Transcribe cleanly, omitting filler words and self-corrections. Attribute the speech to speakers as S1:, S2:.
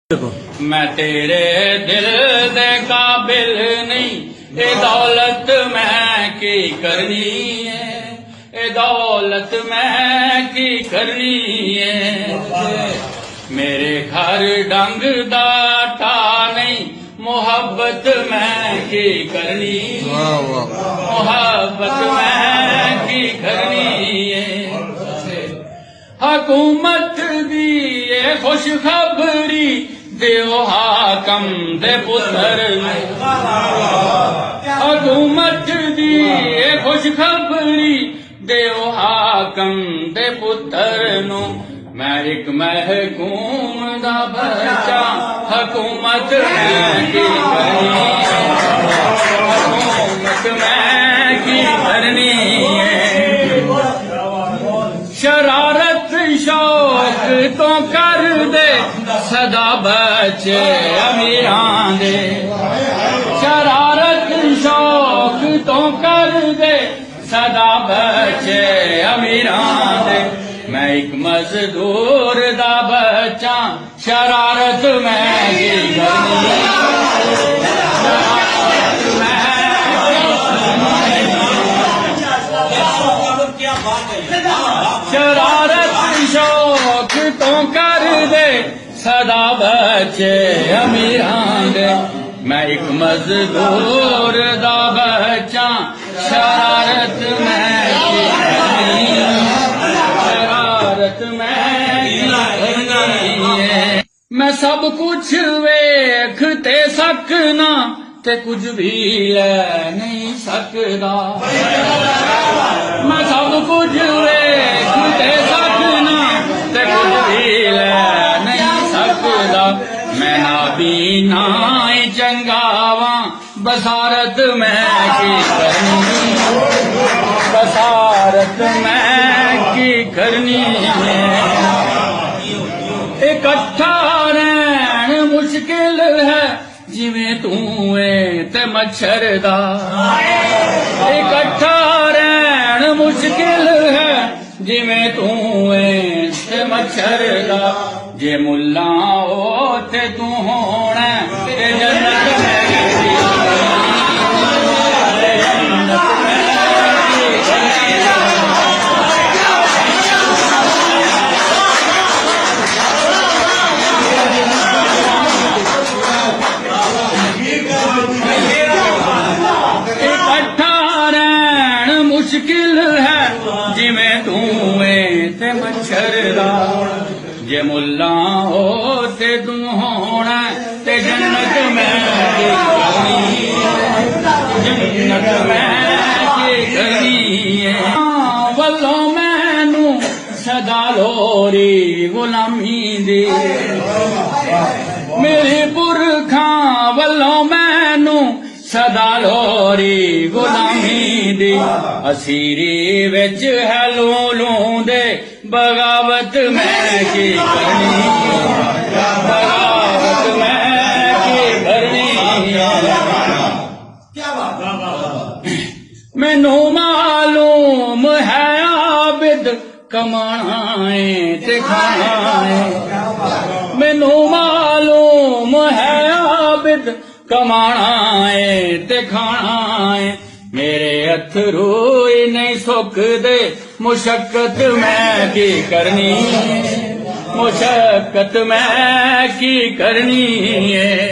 S1: मैं तेरे दिल दे काबिल नहीं, ए दौलत मैं की करनी है, ए दौलत मैं की करनी है। मेरे घर डंग दाटा नहीं, मोहब्बत मैं की करनी, मोहब्बत मैं की करनी है। हुकूमत दी ये खुशखबरी देओ हाकम दे पुत्र, हुकूमत दी ये खुशखबरी देओ हाकम दे पुत्र नु। मैं एक महकूम दा बच्चा, हुकूमत मैं की करनी, हुकूमत मैं की करनी है। शरारत शौक तो कर दे सदा बच्चे अमीरां दे, शरारत शौक तो कर दे सदा बच्चे अमीरां दे। मैं एक मजदूर दा बच्चा, शरारत मैं की करनी, शरारत शौक तो कर दे सदा बच्चे अमीरां दे। मैं एक मजदूर दा बच्चा, शरारत मैं की करनी, शरारत मैं की करनी है। मैं सब कुछ वेख ते सकना ते कुछ भी ले नहीं सकदा, मैं सब कुछ वेख ते सकना ते कुछ भी ले नहीं सकदा। मैं नाबीना चंगावा, बसारत मैं की करनी, बसारत मैं की करनी है। इकट्ठा रहन मुश्किल है जिवें तू ते मच्छर दा, इकट्ठा रहन मुश्किल है जिवें तू ते मच्छर दा। जे मुल्ला हो ते तू होना ते जन्नत में मुश्किल है जिवें तू ते मच्छर दा। जे मुल्ला हो ते तू होना ते जन्नत में की करनी, जन्नत में की करनी है। वल्लों मैनू सदा लोरी गुलामी दी, मेरे पुरखां वल्लों मैनू सदा लोरी गुलामी दी। असीरी विच है लूं दे बगावत मैं की करनी, बगावत मैं की करनी। मैनू मालूम है आबिद कमाना है ते खाना है, मैनू मालूम है आबिद कमाना है ते खाना है। मेरे अथरू नहीं सुकदे, मुशक्कत मैं की करनी, मुशक्कत मैं की करनी है।